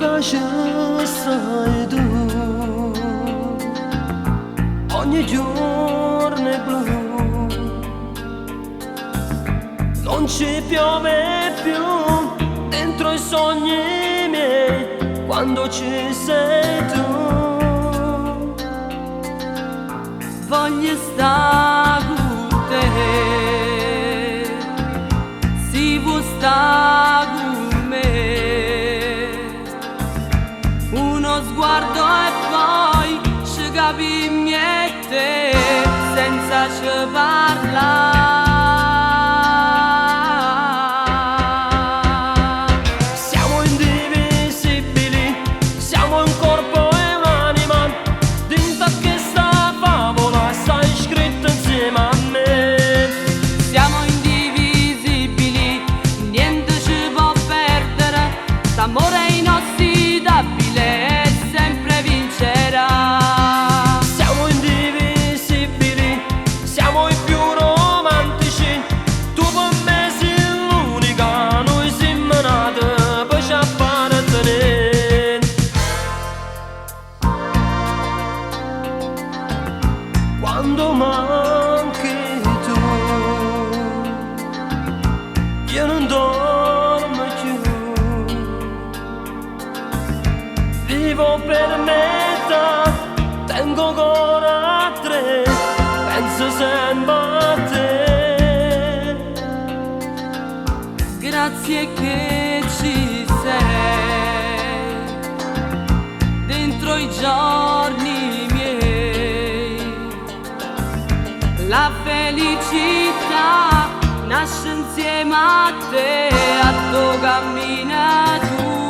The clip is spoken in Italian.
piace sai tu, ogni giorno è blu, non ci piove più dentro i sogni miei quando ci sei tu. Voglio stare con te, si vuol stare con me, uno sguardo e poi ci capiamo e te senza ci parlare. Siamo indivisibili, siamo un corpo e un'anima, dentro a questa favola stai scritto insieme a me. Siamo indivisibili, niente ci può perdere, l'amore è inossidabile e sempre vincerà. Siamo indivisibili, siamo i più romantici, tu per me sei l'unica, noi siamo nati per ci appartenere. Quando manchi tu, io non dormo più, vivo per metà, tengo ancora a tre, penso sempre a te. Grazie che ci sei dentro i giorni miei, la felicità nasce insieme a te, a tuo cammino tu.